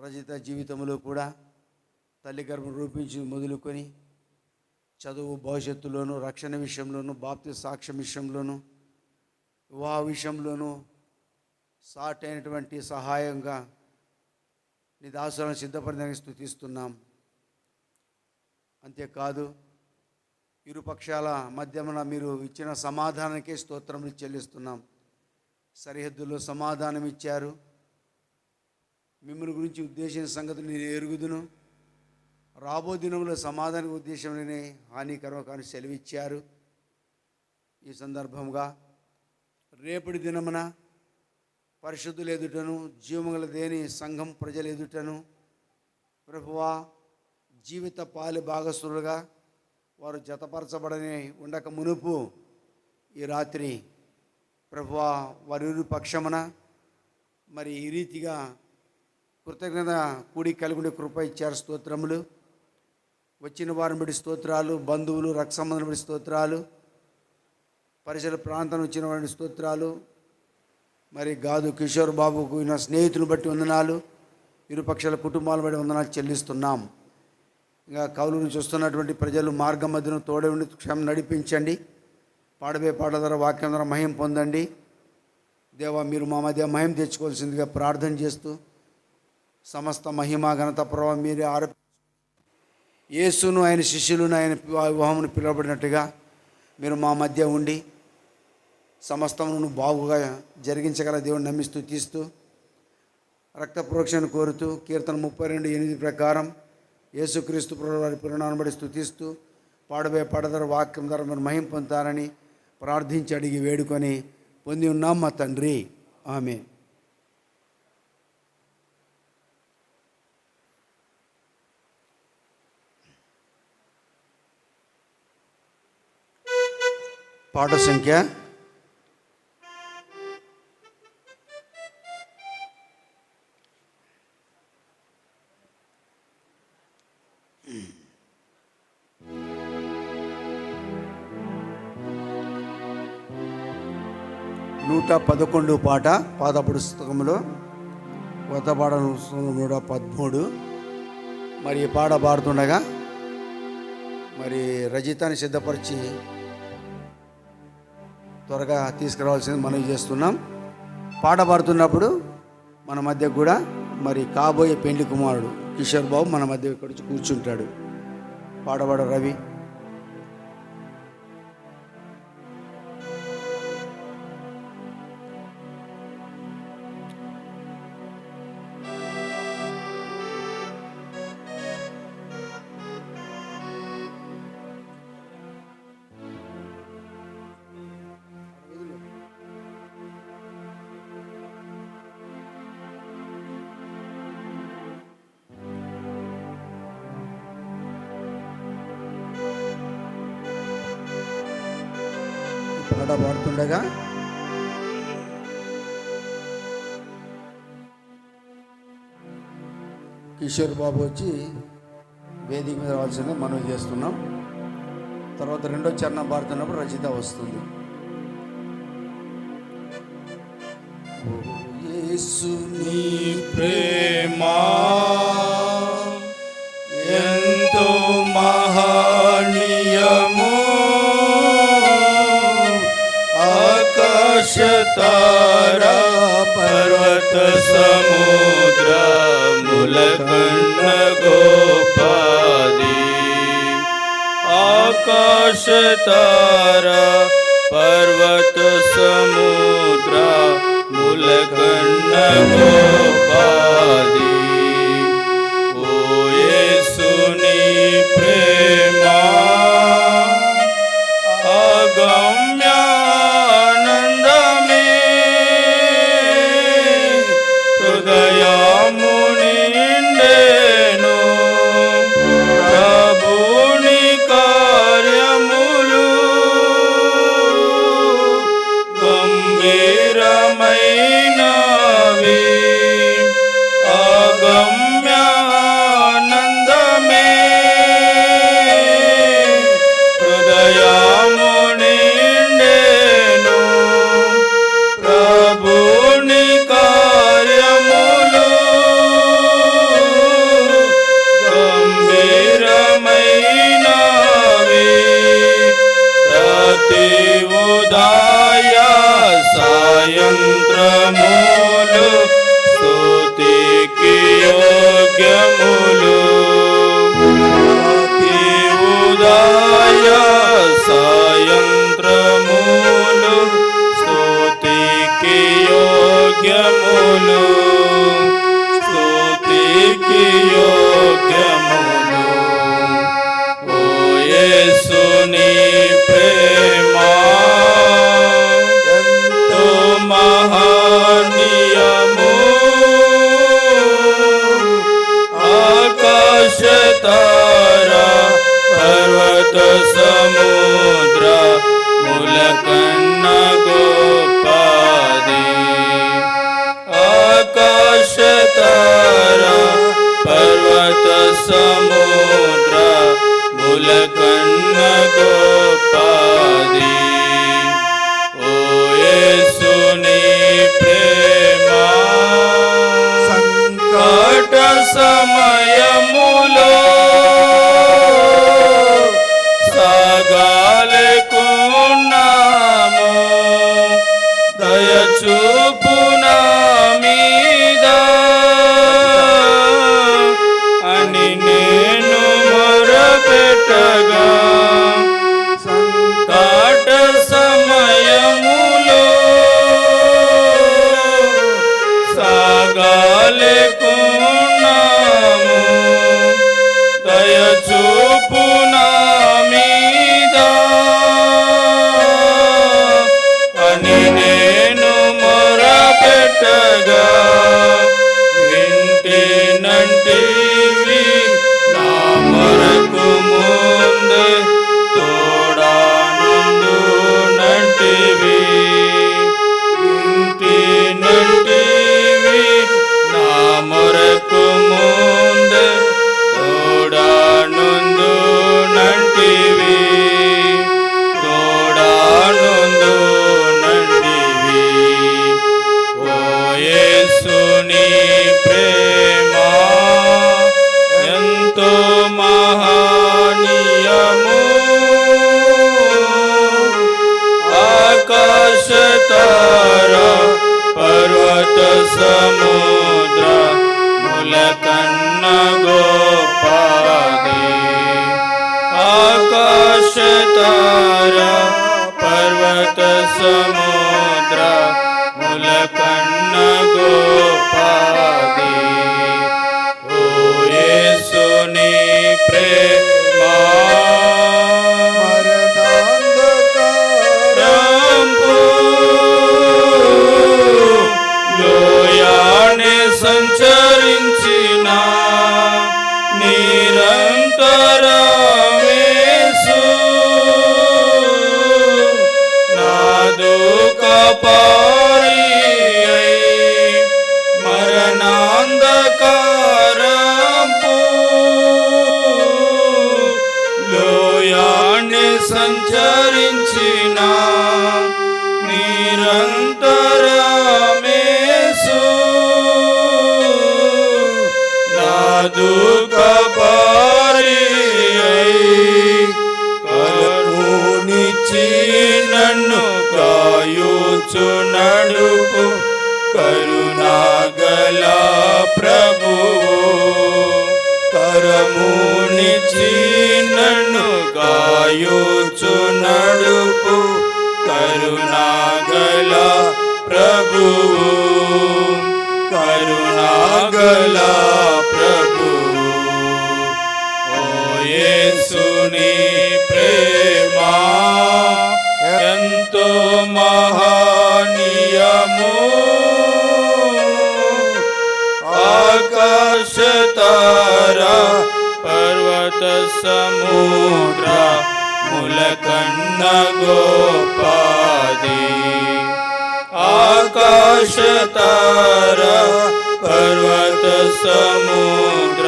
రజిత జీవితంలో కూడా తల్లి గర్భం రూపించి మొదలుకొని చదువు భవిష్యత్తులోను, రక్షణ విషయంలోను, బాప్తిస్మ సాక్ష్యం విషయంలోను, వివాహ విషయంలోను సాటి అయినటువంటి సహాయంగా నీ దాసులను సిద్ధపడడానికి స్తుతిస్తున్నాం. అంతేకాదు ఇరుపక్షాల మధ్యమున మీరు ఇచ్చిన సమాధానానికే స్తోత్రములు చెల్లిస్తున్నాం. సరిహద్దుల్లో సమాధానం ఇచ్చారు. మిమ్మల్ని గురించి ఉద్దేశించిన సంగతులు నేను ఎరుగుదును. రాబో దినంలో సమాధాన ఉద్దేశంలోనే హానికరం కానీ సెలవిచ్చారు. ఈ సందర్భంగా రేపటి దినమున పరిశుద్ధుల ఎదుటను, జీవముగల దేని సంఘం ప్రజల ఎదుటను ప్రభువా జీవిత పాలి భాగస్తులుగా వారు జతపరచబడని ఉండక మునుపు ఈ రాత్రి ప్రభువా వారి పక్షమున మరి ఈ రీతిగా కృతజ్ఞత కూడి కలిగి కృప ఇచ్చారు. స్తోత్రములు. వచ్చిన వారిని బట్టి స్తోత్రాలు, బంధువులు రక్త సంబంధం బట్టి స్తోత్రాలు, పరిసర ప్రాంతం వచ్చిన వారిని స్తోత్రాలు, మరి గాదు కిషోర్ బాబుకు నా స్నేహితులను బట్టి వందనాలు, ఇరుపక్షాల కుటుంబాలను బట్టి వందనాలు చెల్లిస్తున్నాం. ఇంకా కౌలు నుంచి వస్తున్నటువంటి ప్రజలు మార్గం మధ్యను తోడే ఉండి క్షేమం నడిపించండి. పాడబే పాట ద్వారా వాక్యం ద్వారా మహిమ పొందండి. దేవా మీరు మా మధ్య మహిమ తెచ్చుకోవాల్సిందిగా ప్రార్థన చేస్తూ సమస్త మహిమ ఘనత ప్రభావం మీరే యేసును ఆయన శిష్యులను ఆయన వివాహమును పిలువబడినట్టుగా మీరు మా మధ్య ఉండి సమస్తమును బాగుగా జరిగించగల దేవుని నమ్మి స్తుతిస్తూ రక్త ప్రోక్షణ కోరుతూ కీర్తన 32:8 ప్రకారం యేసుక్రీస్తు ప్రభువు వారి పురాణాన్ని బట్టి స్తుతిస్తూ పాడబోయే పాడదర వాక్యం ద్వారా మీరు మహిమ పొందుతారని ప్రార్థించి అడిగి వేడుకొని పొంది ఉన్నాం మా తండ్రి. ఆమేన్. పాట సంఖ్య 111 పాట పాత పుస్తకంలో కొత్త పాట 113. మరి ఈ పాట పాడుతుండగా మరి రజితాన్ని సిద్ధపరిచి త్వరగా తీసుకురావాల్సింది మనవి చేస్తున్నాం. పాట పాడుతున్నప్పుడు మన మధ్య కూడా మరి కాబోయే పెండ్లి కుమారుడు కిషోర్ బాబు మన మధ్య ఇక్కడ వచ్చి కూర్చుంటాడు. పాడబడ రవి. పాట పాడుతుండగా కిషోర్ బాబు వచ్చి వేదిక మీద రావాల్సిందే మనం చేస్తున్నాం. తర్వాత రెండో చరణం పాడుతున్నప్పుడు రచిత వస్తుంది. యేసు నీ ప్రేమ ఎంతో మహనీయము, ఆకాశతారా పర్వత సముద్రములకన్న గోపాది, ఆకాశతారా పర్వత సముద్రములకన్న గోపాది. ఓ యేసు నీ ప్రేమ అగమ్యానందమే, హృదయము నిండెను ప్రభుని కార్యములు, గంభీరమైనవి అగమ్యానందమే, హృదయము నిండెను ప్రభుని కార్యములు, ఉదయ సాయంత్రములు స్తుతికి యోగ్యములు. ఉదయ సాయంత్రములు స్తుతికి యోగ్యములు. స్తుతికి యోగ్యములు. ఓ యేసుని ప్రేమ ఎంతో మహనీయము. ఆకాశ తారా పర్వత సముద్ర ములకన్న గోపాది. ఆకాశ తారా పర్వత సముద్ర ములకన్న గోపాది. ఓ యేసుని ప్రేమ సంకట సమయములో సాగాలకున్నాము. దయచూపు నా మీద అని నేను మొరపెట్టగా సంకట సమయములో సాగాలకున్నాము. దయచూపు నా మీద అని నేను మొరపెట్టగా వింటినంటివి నా మొరకు ముందే తోడానందునంటివి. వింటినంటివి నా మొరకు ముందే తోడానందునంటివి. తోడానందునంటివి. ఓ యేసుని ప్రేమ ఎంతో మహనీయము. ఆకాశ తారా పర్వత సముద్ర ములకన్న గోపాది. ఆకాశ తారా పర్వత సముద్ర ములకన్న గోపాది. ఓ యేసుని ప్రేమ మరణాంధకారంపు లోయానే సంచరించిన నిరంతరమేసు నాదు కాపారి మరణాంధకారంపు లోయాన్ని సంచరించిన నిరంతరమేసు నాదు కాపారి కరుణించి నన్ను కాయుచు నడుపు కరుణాగల ప్రభువు. కరమునిచి నన్ను కాయుచు నడుపు కరుణాగల ప్రభువు. కరుణాగల ప్రభువు. ఓ యేసుని ప్రేమ ఎంతో మహనీయము. ఆకాశ తారా పర్వత సముద్ర ములకన్న గోపాది. ఆకాశ తారా పర్వత సముద్ర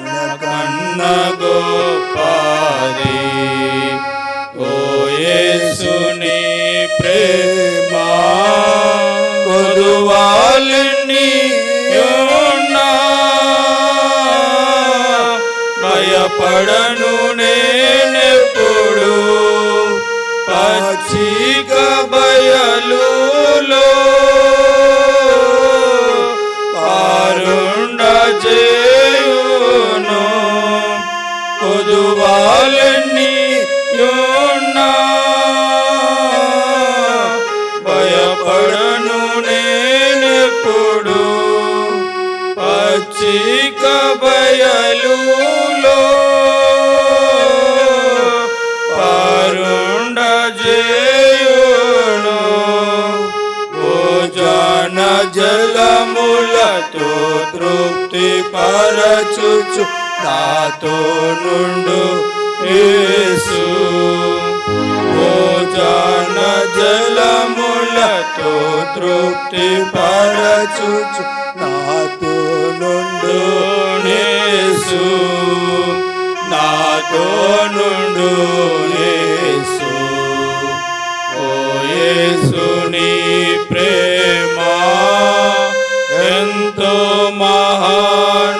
ములకన్న గోపాది. ఓ యేసుని ప్రేమ కొదువాలని భయపడను నేనెప్పుడు. పచ్చిక బయలులో పారుండజేయును పొదువాలన్నీ యున్నా భయపడను నేనెప్పుడు పచ్చిక బయలులో పారుండజేయును భోజన జలములతో తృప్తి పరచుచు నాతో నుండు యేసు భోజన జలములతో తృప్తి పరచుచు నాతో నుండు యేసు నాతో నుండు యేసు ఓ యేసు నీ ప్రేమ ఎంతో మహనీయము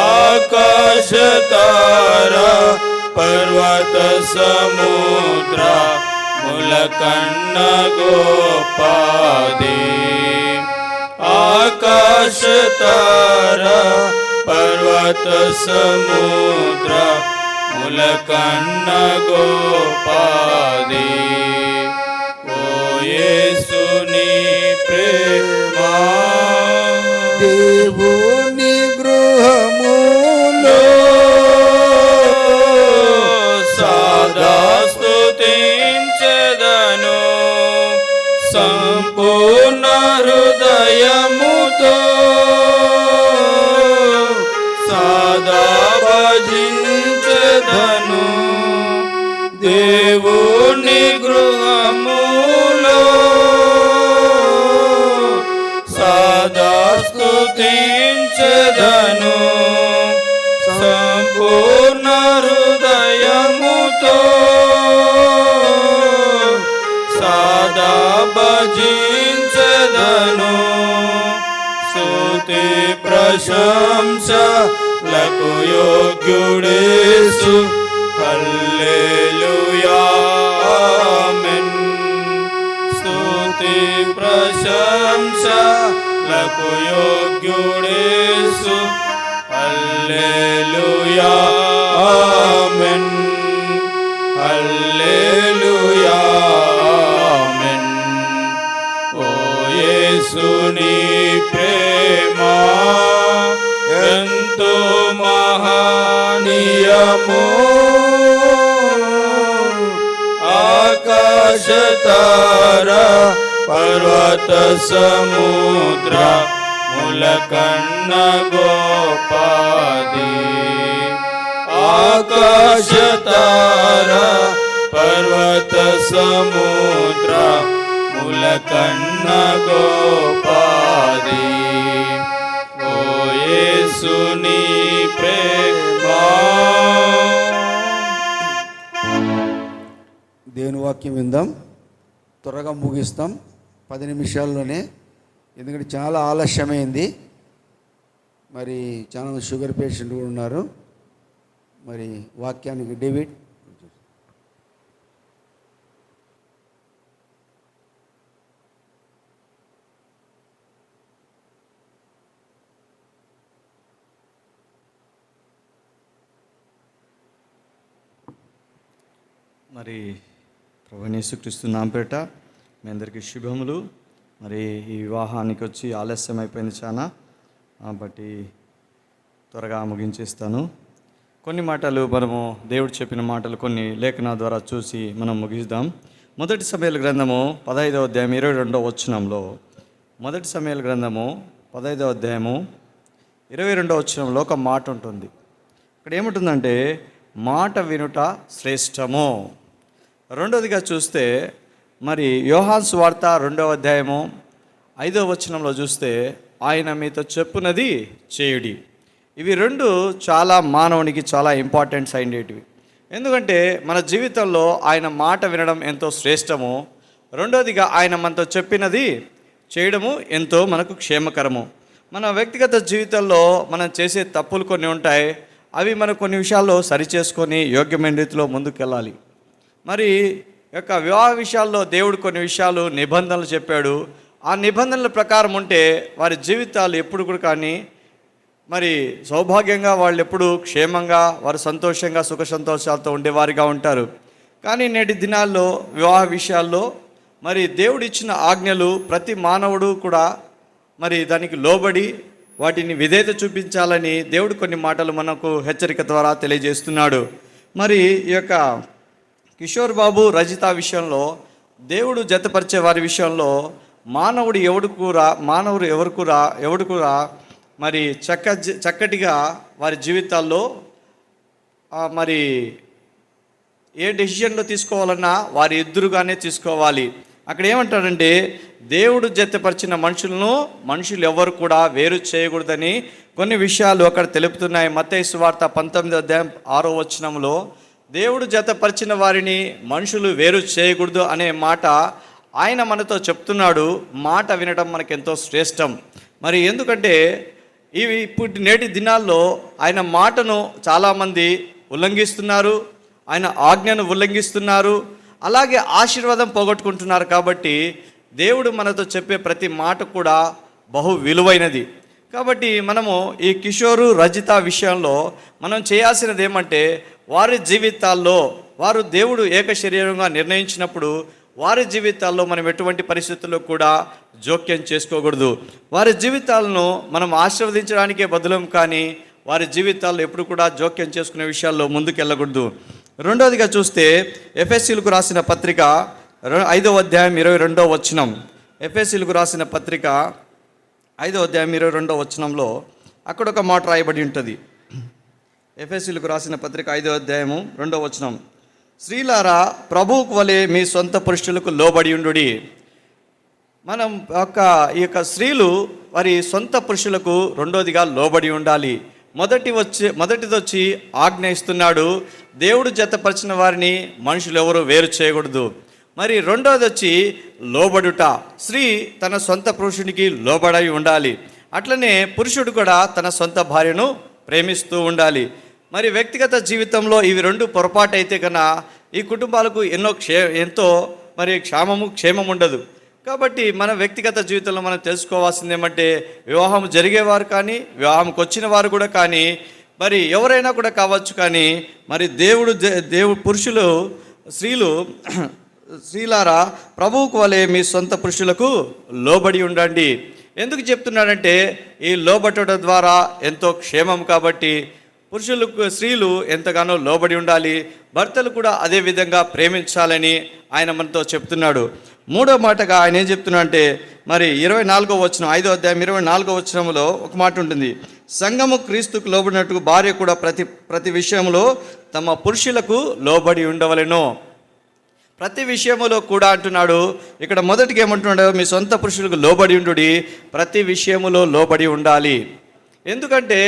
ఆకాశ తారా పర్వత సముద్ర ములకన్న గోపాది ఆకాశ తారా పర్వత సముద్ర ములకన్న గోపాది ఓ యేసు నీ ప్రేమ దేవుని గృహములో సదా స్తుతించెదను సంపూర్ణ హృదయముతో సదా భజించెదను దేవుని గృహములో సదా స్తుతించెదను సంపూర్ణ హృదయముతో సదా భజించెదను స్తుతి ప్రశంసలకు యోగ్యుడేసు హల్లెలూయా ఆమేన్ స్తుతి ప్రశంసలకు యోగ్యుడేసు హల్లెలూయా ఆమేన్ హల్లెలూయా ఆమేన్ ఓ యేసు నీ ప్రేమ ఎంతో మహనీయము ఆకాశ తారా పర్వత సముద్ర ములకన్న గోపాది ఆకాశ తారా పర్వత సముద్ర ములకన్న గోపాది ఓ యేసు నీ ప్రేమ దేవుని వాక్యం విందాం. త్వరగా ముగిస్తాం 10 నిమిషాల్లోనే, ఎందుకంటే చాలా ఆలస్యమైంది. మరి చాలా షుగర్ పేషెంట్ కూడా ఉన్నారు. మరి వాక్యానికి డేవిడ్. మరి ప్రభువైన యేసుక్రీస్తు నామమున పేరిట మీ అందరికీ శుభములు. మరి ఈ వివాహానికి వచ్చి ఆలస్యం అయిపోయింది చాలా, బట్టి త్వరగా ముగించేస్తాను. కొన్ని మాటలు మనము దేవుడు చెప్పిన మాటలు కొన్ని లేఖన ద్వారా చూసి మనం ముగిద్దాం. మొదటి సమూయేలు గ్రంథము 15వ అధ్యాయం 22వ వచనంలో, మొదటి సమూయేలు గ్రంథము 15వ అధ్యాయము 22వ వచనంలో ఒక మాట ఉంటుంది. ఇక్కడ ఏముంటుందంటే మాట వినుట శ్రేష్టము. రెండవదిగా చూస్తే మరి యోహాను సువార్త 2వ అధ్యాయము 5వ వచనంలో చూస్తే ఆయన మీతో చెప్పునది చేయుడి. ఇవి రెండు చాలా మానవునికి చాలా ఇంపార్టెంట్స్ అయినటివి. ఎందుకంటే మన జీవితంలో ఆయన మాట వినడం ఎంతో శ్రేష్టము. రెండవదిగా ఆయన మనతో చెప్పినది చేయడము ఎంతో మనకు క్షేమకరము. మన వ్యక్తిగత జీవితంలో మనం చేసే తప్పులు కొన్ని ఉంటాయి. అవి మనం కొన్ని విషయాల్లో సరిచేసుకొని యోగ్యమైన రీతిలో ముందుకెళ్ళాలి. మరి యొక్క వివాహ విషయాల్లో దేవుడు కొన్ని విషయాలు నిబంధనలు చెప్పాడు. ఆ నిబంధనల ప్రకారం ఉంటే వారి జీవితాలు ఎప్పుడు కూడా కానీ మరి సౌభాగ్యంగా వాళ్ళు ఎప్పుడు క్షేమంగా వారు సంతోషంగా సుఖ సంతోషాలతో ఉండేవారిగా ఉంటారు. కానీ నేటి దినాల్లో వివాహ విషయాల్లో మరి దేవుడు ఇచ్చిన ఆజ్ఞలు ప్రతి మానవుడు కూడా మరి దానికి లోబడి వాటిని విధేయత చూపించాలని దేవుడు కొన్ని మాటలు మనకు హెచ్చరిక ద్వారా తెలియజేస్తున్నాడు. మరి ఈ యొక్క కిషోర్ బాబు రజిత విషయంలో దేవుడు జతపరిచే వారి విషయంలో మానవుడు ఎవడుకురా మరి చక్కటిగా వారి జీవితాల్లో మరి ఏ డెసిషన్లో తీసుకోవాలన్నా వారి ఎదురుగానే తీసుకోవాలి. అక్కడ ఏమంటాడంటే దేవుడు జతపరిచిన మనుషులు ఎవరు కూడా వేరు చేయకూడదని కొన్ని విషయాలు అక్కడ తెలుపుతున్నాయి. మత్తయి సువార్త 19:6 దేవుడు జతపరిచిన వారిని మనుషులు వేరు చేయకూడదు అనే మాట ఆయన మనతో చెప్తున్నాడు. మాట వినడం మనకెంతో శ్రేష్టం. మరి ఎందుకంటే ఇప్పుడు నేటి దినాల్లో ఆయన మాటను చాలామంది ఉల్లంఘిస్తున్నారు, ఆయన ఆజ్ఞను ఉల్లంఘిస్తున్నారు, అలాగే ఆశీర్వాదం పోగొట్టుకుంటున్నారు. కాబట్టి దేవుడు మనతో చెప్పే ప్రతి మాట కూడా బహు విలువైనది. కాబట్టి మనము ఈ కిషోరు రజిత విషయంలో మనం చేయాల్సినది ఏమంటే వారి జీవితాల్లో వారు దేవుడు ఏక శరీరంగా నిర్ణయించినప్పుడు వారి జీవితాల్లో మనం ఎటువంటి పరిస్థితుల్లో కూడా జోక్యం చేసుకోకూడదు. వారి జీవితాలను మనం ఆశీర్వదించడానికే బదులం, కానీ వారి జీవితాల్లో ఎప్పుడు కూడా జోక్యం చేసుకునే విషయాల్లో ముందుకెళ్ళకూడదు. రెండవదిగా చూస్తే ఎఫెసీలకు రాసిన పత్రిక 5:22 ఎఫెసీలకు రాసిన పత్రిక 5:22 అక్కడ ఒక మాట రాయబడి ఉంటుంది. ఎఫెసీలకు రాసిన పత్రిక 5:2 స్త్రీలారా ప్రభువుకు వలె మీ సొంత పురుషులకు లోబడి ఉండుడి. మనం ఈ యొక్క స్త్రీలు వారి సొంత పురుషులకు రెండోదిగా లోబడి ఉండాలి. మొదటిదొచ్చి ఆజ్ఞ ఇస్తున్నాడు, దేవుడు జతపరిచిన వారిని మనుషులు ఎవరు వేరు చేయకూడదు. మరి రెండోది వచ్చి లోబడుట. స్త్రీ తన సొంత పురుషునికి లోబడి ఉండాలి. అట్లనే పురుషుడు కూడా తన సొంత భార్యను ప్రేమిస్తూ ఉండాలి. మరి వ్యక్తిగత జీవితంలో ఇవి రెండు పొరపాటు అయితే కన్నా ఈ కుటుంబాలకు ఎంతో మరి క్షేమం ఉండదు. కాబట్టి మన వ్యక్తిగత జీవితంలో మనం తెలుసుకోవాల్సింది ఏమంటే వివాహం జరిగేవారు కానీ వివాహంకి వచ్చిన వారు కూడా కానీ మరి ఎవరైనా కూడా కావచ్చు, కానీ మరి దేవుడు పురుషులు స్త్రీలారా ప్రభువుకు వలె మీ సొంత పురుషులకు లోబడి ఉండండి. ఎందుకు చెప్తున్నాడంటే ఈ లోబడటం ద్వారా ఎంతో క్షేమం. కాబట్టి స్త్రీలు ఎంతగానో లోబడి ఉండాలి, భర్తలు కూడా అదే విధంగా ప్రేమించాలని ఆయన మనతో చెప్తున్నాడు. మూడో మాటగా ఆయన ఏం చెప్తున్నా అంటే మరి 5:24 ఒక మాట ఉంటుంది, సంఘము క్రీస్తుకు లోబడినట్టు భార్య కూడా ప్రతి విషయంలో తమ పురుషులకు లోబడి ఉండవలెను. ప్రతి విషయములో కూడా అంటున్నాడు. ఇక్కడ మొదటిగా ఏమంటున్నాడు, మీ సొంత పురుషులకు లోబడి ఉండుడి, ప్రతి విషయములో లోబడి ఉండాలి. ఎందుకంటే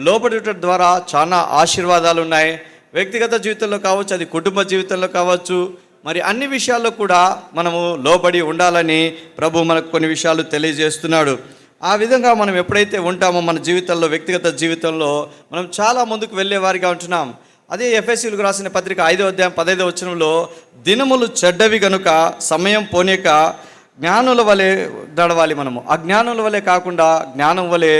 లోబడటం ద్వారా చాలా ఆశీర్వాదాలు ఉన్నాయి. వ్యక్తిగత జీవితంలో కావచ్చు, అది కుటుంబ జీవితంలో కావచ్చు, మరి అన్ని విషయాల్లో కూడా మనము లోబడి ఉండాలని ప్రభు మనకు కొన్ని విషయాలు తెలియజేస్తున్నాడు. ఆ విధంగా మనం ఎప్పుడైతే ఉంటామో మన జీవితంలో వ్యక్తిగత జీవితంలో మనం చాలా ముందుకు వెళ్ళేవారిగా ఉంటున్నాం. అదే ఎఫెసీలకు రాసిన పత్రిక 5:15 దినములు చెడ్డవి గనుక సమయం పోనీక జ్ఞానుల వలె నడవాలి. మనము అజ్ఞానుల వలె కాకుండా జ్ఞానం వలె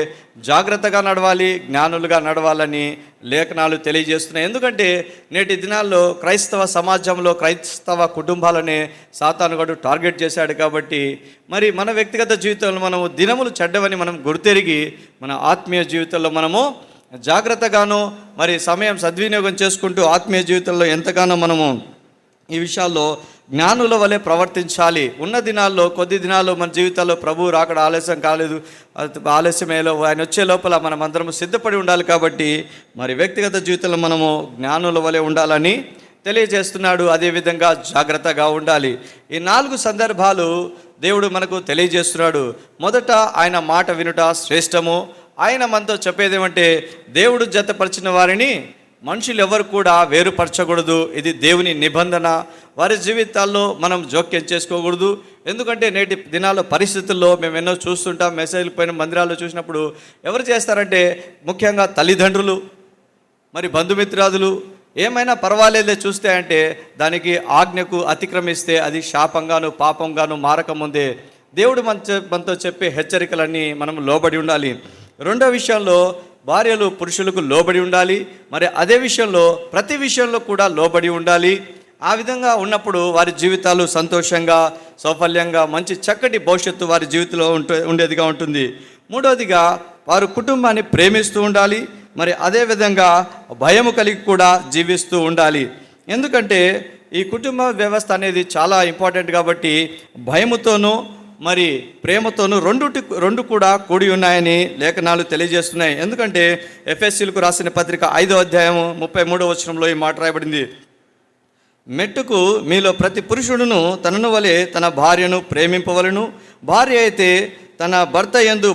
జాగ్రత్తగా నడవాలి, జ్ఞానులుగా నడవాలని లేఖనాలు తెలియజేస్తున్నాయి. ఎందుకంటే నేటి దినాల్లో క్రైస్తవ సమాజంలో క్రైస్తవ కుటుంబాలనే సాతానుగాడు టార్గెట్ చేశాడు. కాబట్టి మరి మన వ్యక్తిగత జీవితంలో మనము దినములు చెడ్డవని మనం గుర్తెరిగి మన ఆత్మీయ జీవితంలో మనము జాగ్రత్తగాను మరి సమయం సద్వినియోగం చేసుకుంటూ ఆత్మీయ జీవితంలో ఎంతగానో మనము ఈ విషయాల్లో జ్ఞానుల వలె ప్రవర్తించాలి. ఉన్న దినాల్లో కొద్ది దినాల్లో మన జీవితాల్లో ప్రభువు రాకడ ఆలస్యమేలో ఆయన వచ్చే లోపల మనం అందరం సిద్ధపడి ఉండాలి. కాబట్టి మరి వ్యక్తిగత జీవితంలో మనము జ్ఞానుల వలె ఉండాలని తెలియజేస్తున్నాడు. అదేవిధంగా జాగ్రత్తగా ఉండాలి. ఈ 4 సందర్భాలు దేవుడు మనకు తెలియజేస్తున్నాడు. మొదట ఆయన మాట వినుట శ్రేష్టము. ఆయన మనతో చెప్పేదేమంటే దేవుడు జతపరిచిన వారిని మనుషులు ఎవరు కూడా వేరుపరచకూడదు. ఇది దేవుని నిబంధన. వారి జీవితాల్లో మనం జోక్యం చేసుకోకూడదు. ఎందుకంటే నేటి దినాల్లో పరిస్థితుల్లో మేము ఎన్నో చూస్తుంటాం. మెసేజ్లు పైన మందిరాల్లో చూసినప్పుడు ఎవరు చేస్తారంటే ముఖ్యంగా తల్లిదండ్రులు మరి బంధుమిత్రాదులు ఏమైనా పర్వాలేదే చూస్తే అంటే దానికి ఆజ్ఞకు అతిక్రమిస్తే అది శాపంగాను పాపంగాను మారకముందే దేవుడు మనతో చెప్పే హెచ్చరికలన్నీ మనం లోబడి ఉండాలి. రెండో విషయంలో భార్యలు పురుషులకు లోబడి ఉండాలి. మరి అదే విషయంలో ప్రతి విషయంలో కూడా లోబడి ఉండాలి. ఆ విధంగా ఉన్నప్పుడు వారి జీవితాలు సంతోషంగా, సౌఫల్యంగా, మంచి చక్కటి భవిష్యత్తు వారి జీవితంలో ఉండేదిగా ఉంటుంది. మూడవదిగా వారు కుటుంబాన్ని ప్రేమిస్తూ ఉండాలి. మరి అదేవిధంగా భయము కలిగి కూడా జీవిస్తూ ఉండాలి. ఎందుకంటే ఈ కుటుంబ వ్యవస్థ అనేది చాలా ఇంపార్టెంట్ కాబట్టి భయముతోనూ మరి ప్రేమతోనూ రెండు కూడా కూడి ఉన్నాయని లేఖనాలు తెలియజేస్తున్నాయి. ఎందుకంటే ఎఫెసీయులకు రాసిన పత్రిక 5వ అధ్యాయం 33వ వచనంలో ఈ మాట రాయబడింది. మెట్టుకు మీలో ప్రతి పురుషుడును తనను వలె తన భార్యను ప్రేమింపవలను, భార్య అయితే తన భర్త యందు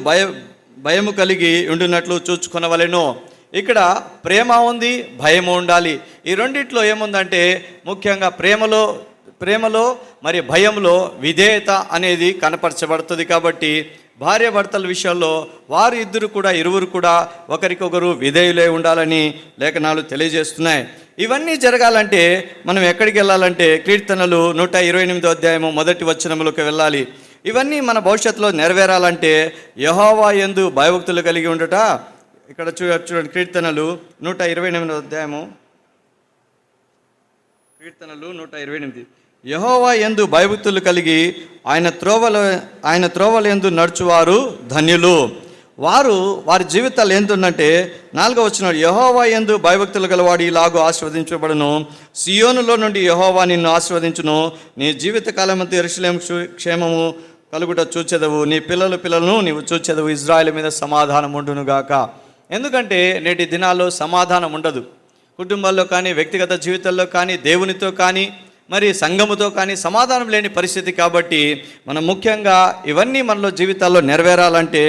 భయము కలిగి ఉండినట్లు చూచుకొనవలెను. ఇక్కడ ప్రేమ ఉంది, భయము ఉండాలి. ఈ రెండిట్లో ఏముందంటే ముఖ్యంగా ప్రేమలో మరి భయంలో విధేయత అనేది కనపరచబడుతుంది. కాబట్టి భార్య భర్తల విషయంలో ఇరువురు కూడా ఒకరికొకరు విధేయులై ఉండాలని లేఖనాలు తెలియజేస్తున్నాయి. ఇవన్నీ జరగాలంటే మనం ఎక్కడికి వెళ్ళాలంటే కీర్తనలు 128వ అధ్యాయము 1వ వచనములకు వెళ్ళాలి. ఇవన్నీ మన భవిష్యత్తులో నెరవేరాలంటే యెహోవా యందు భయభక్తులు కలిగి ఉండట. ఇక్కడ చూడండి, కీర్తనలు 128వ అధ్యాయము, కీర్తనలు 128. యెహోవా యందు భయభక్తులు కలిగి ఆయన త్రోవల యందు నడుచువారు ధన్యులు. వారి జీవితాలు ఏంటంటే 4వ వచనం, యెహోవా యందు భయభక్తులు గలవాడు ఇలాగూ ఆశీర్వదించబడును, సియోనులో నుండి యెహోవా నిన్ను ఆశీర్వదించును, నీ జీవితకాలమంతా యెరూషలేము క్షేమము కలుగుట చూచెదవు, నీ పిల్లలను నీవు చూచెదవు, ఇజ్రాయెల్ మీద సమాధానం ఉండునుగాక. ఎందుకంటే నేటి దినాల్లో సమాధానం ఉండదు. కుటుంబాల్లో కానీ, వ్యక్తిగత జీవితాల్లో కానీ, దేవునితో కానీ, మరి సంఘముతో కానీ సమాధానం లేని పరిస్థితి. కాబట్టి మనం ముఖ్యంగా ఇవన్నీ మనలో జీవితాల్లో నెరవేరాలంటే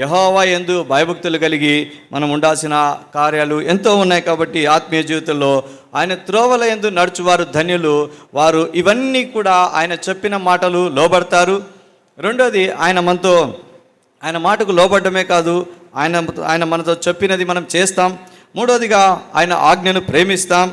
యెహోవా యందు భయభక్తులు కలిగి మనం ఉండాల్సిన కార్యాలు ఎంతో ఉన్నాయి. కాబట్టి ఆత్మీయ జీవితంలో ఆయన త్రోవల యందు నడుచువారు ధన్యులు. వారు ఇవన్నీ కూడా ఆయన చెప్పిన మాటలు లోబడతారు. రెండోది ఆయన మాటకు లోబడ్డమే కాదు, ఆయన మనతో చెప్పినది మనం చేస్తాం. మూడోదిగా ఆయన ఆజ్ఞను ప్రేమిస్తాం,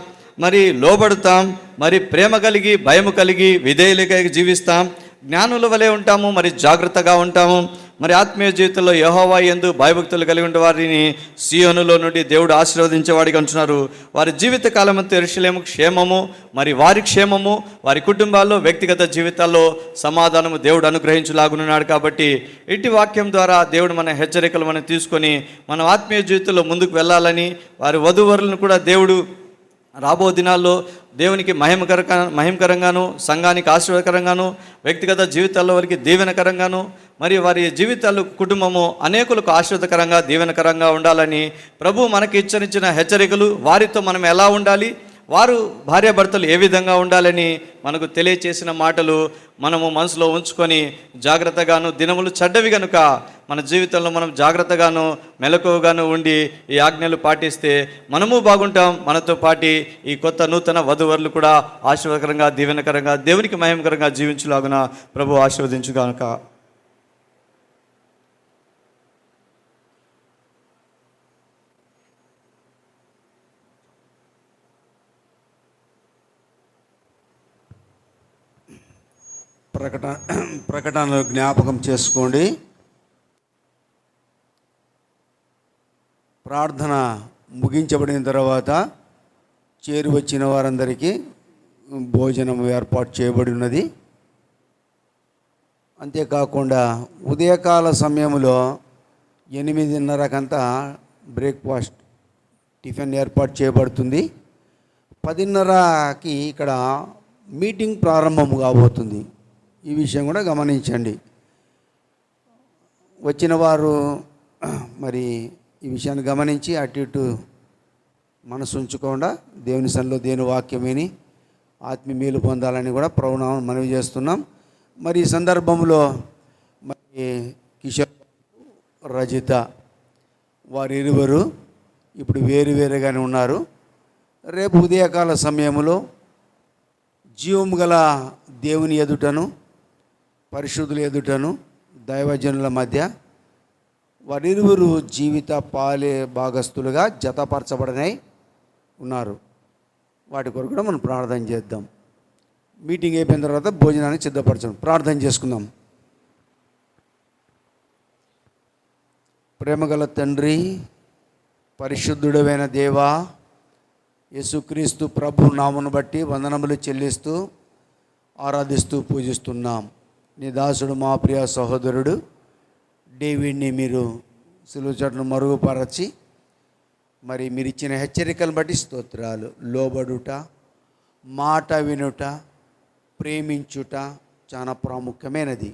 మరి లోబడుతాం, మరి ప్రేమ కలిగి భయము కలిగి విధేయులుగా జీవిస్తాం, జ్ఞానుల వలె ఉంటాము, మరి జాగ్రత్తగా ఉంటాము. మరి ఆత్మీయ జీవితంలో యెహోవా యందు భయభక్తులు కలిగి ఉండే వారిని సియోనులో నుండి దేవుడు ఆశీర్వదించేవాడిగా ఉంటున్నారు. వారి జీవిత కాలమంతా యెరూషలేము క్షేమము, మరి వారి క్షేమము, వారి కుటుంబాల్లో వ్యక్తిగత జీవితాల్లో సమాధానము దేవుడు అనుగ్రహించలాగున్నాడు. కాబట్టి ఇటు వాక్యం ద్వారా దేవుడు మన హెచ్చరికలు మనం తీసుకొని మన ఆత్మీయ జీవితంలో ముందుకు వెళ్ళాలని, వారి వధూవరులను కూడా దేవుడు రాబో దినాల్లో దేవునికి మహిమకరంగాను, సంఘానికి ఆశీర్వాదకరంగాను, వ్యక్తిగత జీవితాల్లో వారికి దీవెనకరంగాను, మరి వారి జీవితాలు కుటుంబము అనేకులకు ఆశీర్వాదకరంగా దీవెనకరంగా ఉండాలని ప్రభు మనకి ఇచ్చిన హెచ్చరికలు, వారితో మనం ఎలా ఉండాలి, వారు భార్యాభర్తలు ఏ విధంగా ఉండాలని మనకు తెలియచేసిన మాటలు మనము మనసులో ఉంచుకొని జాగ్రత్తగాను, దినములు చెడ్డవి కనుక మన జీవితంలో మనం జాగ్రత్తగాను మెలకువగాను ఉండి ఈ ఆజ్ఞలు పాటిస్తే మనము బాగుంటాం. మనతో పాటి ఈ కొత్త నూతన వధూవరులు కూడా ఆశీర్వాదకరంగా దీవెనకరంగా దేవునికి మహిమకరంగా జీవించులాగున ప్రభు ఆశీర్వదించుగాక. ప్రకటనలు జ్ఞాపకం చేసుకోండి. ప్రార్థన ముగించబడిన తర్వాత చేరి వచ్చిన వారందరికీ భోజనం ఏర్పాటు చేయబడి ఉన్నది. అంతేకాకుండా ఉదయకాల సమయంలో 8:30కంతా బ్రేక్ఫాస్ట్ టిఫిన్ ఏర్పాటు చేయబడుతుంది. 10:30కి ఇక్కడ మీటింగ్ ప్రారంభం కాబోతుంది. ఈ విషయం కూడా గమనించండి. వచ్చిన వారు మరి ఈ విషయాన్ని గమనించి అటు ఇటు మనసు ఉంచకుండా దేవుని సన్నిధిలో దేవుని వాక్యం విని ఆత్మీయ మేలు పొందాలని కూడా ప్రభునామమున మనవి చేస్తున్నాం. మరి ఈ సందర్భంలో మరి కిషోర్, రజిత వారిరువురు ఇప్పుడు వేరుగానే ఉన్నారు. రేపు ఉదయకాల సమయంలో జీవము గల దేవుని ఎదుటను, పరిశుద్ధుల ఎదుటను, దైవజనుల మధ్య వారిరువురు జీవిత పాలే భాగస్థులుగా జతపరచబడినాయి. ఉన్నారు. వాటి కొరకు కూడా మనం ప్రార్థన చేద్దాం. మీటింగ్ అయిపోయిన తర్వాత భోజనాన్ని సిద్ధపరచడం. ప్రార్థన చేసుకుందాం. ప్రేమగల తండ్రి, పరిశుద్ధుడైన దేవా, యేసుక్రీస్తు ప్రభు నామమును బట్టి వందనములు చెల్లిస్తూ ఆరాధిస్తూ పూజిస్తున్నాం. నీ దాసుడు మా ప్రియ సహోదరుడు డేవిడ్ని మీరు సిలువ చాటును మరుగుపరచి మరి మీరు ఇచ్చిన హెచ్చరికలను బట్టి స్తోత్రాలు. లోబడుట, మాట వినుట, ప్రేమించుట చాలా ప్రాముఖ్యమైనది.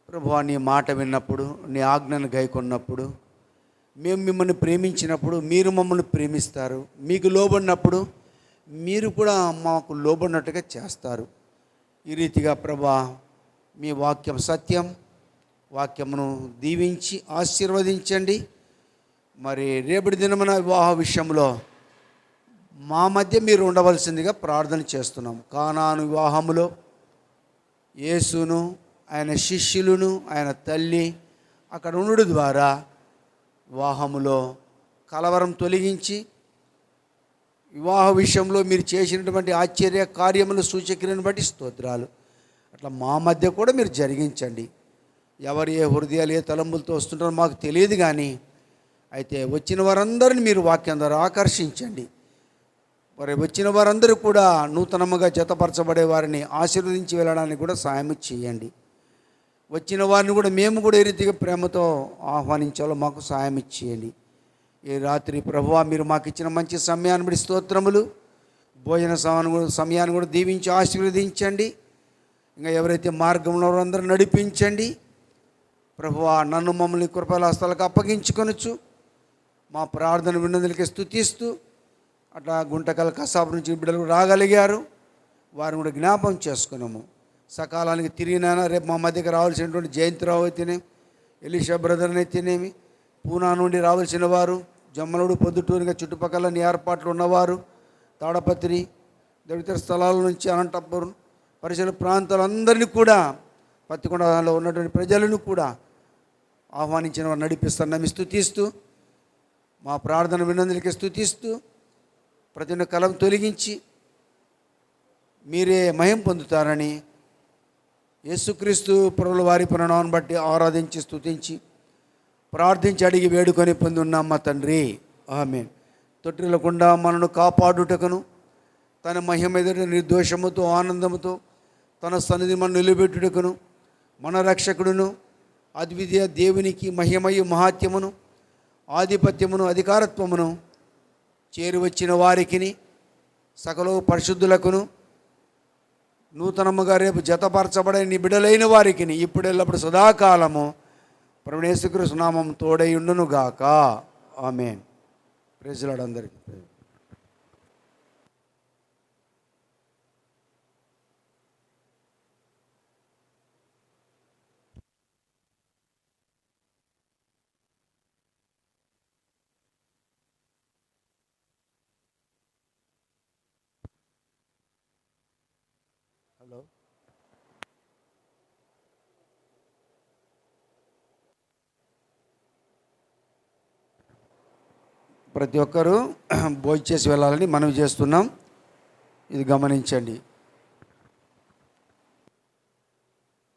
ప్రభువా, నీ మాట విన్నప్పుడు, నీ ఆజ్ఞను గైకొన్నప్పుడు, మేము మిమ్మల్ని ప్రేమించినప్పుడు మీరు మమ్మల్ని ప్రేమిస్తారు. మీకు లోబడినప్పుడు మీరు కూడా మాకు లోబడినట్టుగా చేస్తారు. ఈ రీతిగా ప్రభువా, మీ వాక్యం సత్యం, వాక్యమును దీవించి ఆశీర్వదించండి. మరి రేపటి దినమున వివాహ విషయంలో మా మధ్య మీరు ఉండవలసిందిగా ప్రార్థన చేస్తున్నాం. కానాను వివాహములో యేసును, ఆయన శిష్యులను, ఆయన తల్లి అక్కడ ఉండడం ద్వారా వివాహములో కలవరం తొలగించి వివాహ విషయంలో మీరు చేసినటువంటి ఆశ్చర్య కార్యములు, సూచక్రియలను బట్టి స్తోత్రాలు. అట్లా మా మధ్య కూడా మీరు జరిగించండి. ఎవరు ఏ హృదయాలు ఏ తలంపులతో వస్తుంటారో మాకు తెలియదు, కానీ అయితే వచ్చిన వారందరిని మీరు వాక్యం ద్వారా ఆకర్షించండి. మరి వచ్చిన వారందరూ కూడా నూతనముగా జతపరచబడే వారిని ఆశీర్వదించి వెళ్ళడానికి కూడా సాయం చేయండి. వచ్చిన వారిని కూడా మేము కూడా ఏ రీతిగా ప్రేమతో ఆహ్వానించాలో మాకు సాయం ఇచ్చేయండి. ఈ రాత్రి ప్రభువా, మీరు మాకు ఇచ్చిన మంచి సమయాన్ని బట్టి స్తోత్రములు. భోజన సమయాన్ని కూడా దీవించి ఆశీర్వదించండి. ఇంకా ఎవరైతే మార్గంలో అందరూ నడిపించండి. ప్రభువా, నన్ను మమ్మల్ని కృపల హస్తాలకు అప్పగించుకొనొచ్చు. మా ప్రార్థన విన్నందులకి స్తుతిస్తూ, అట్లా గుంటకల్ కసాబు నుంచి బిడ్డలు రాగలిగారు, వారిని కూడా జ్ఞాపం చేసుకున్నాము. సకాలానికి తిరిగినా రేపు మా మధ్యకి రావాల్సినటువంటి జయంతిరావు అయితేనే, ఎలీషా బ్రదర్ని అయితేనేమి, పూనా నుండి రావాల్సిన వారు, జమ్మలూడు, పొద్దుటూరుగా చుట్టుపక్కల ఏర్పాట్లు ఉన్నవారు, తాడపత్రి, ఇతర స్థలాల నుంచి అనంతపురం పరిసర ప్రాంతాలందరినీ కూడా, పత్తికొండలో ఉన్నటువంటి ప్రజలను కూడా ఆహ్వానించిన వారు నడిపిస్తున్నాము. స్తుతిస్తూ, మా ప్రార్థన విన్నందులకి స్తుతిస్తూ, ప్రతి ఒక్క కలం తొలగించి మీరే మహిమ పొందుతారని యేసుక్రీస్తు ప్రభుల వారి ప్రణామాన్ని బట్టి ఆరాధించి స్తుతించి ప్రార్థించి అడిగి వేడుకొని పొంది ఉన్నాం మా తండ్రి. ఆమేన్. తొట్టిల్లకుండా మనను కాపాడుటకును, తన మహిమ ఎదుట నిర్దోషముతో ఆనందముతో తన సన్నిధి మనం నిలబెట్టుటకును, మన రక్షకుడును అద్వితీయ దేవునికి మహిమయు మహాత్యమును ఆధిపత్యమును అధికారత్వమును చేరువచ్చిన వారికిని సకల పరిశుద్ధులకును నూతనముగా రేపు జతపరచబడే నీ బిడ్డలైన వారికిని ఇప్పుడు ఎల్లప్పుడు సదాకాలము ప్రభువైన యేసుక్రీస్తు నామం తోడై ఉండును గాక. ఆమేన్. ప్రైజ్ లార్డ్ అందరికీ. హలో, ప్రతి ఒక్కరూ భోజనం చేసి వెళ్ళాలని మనవి చేస్తున్నాం. ఇది గమనించండి.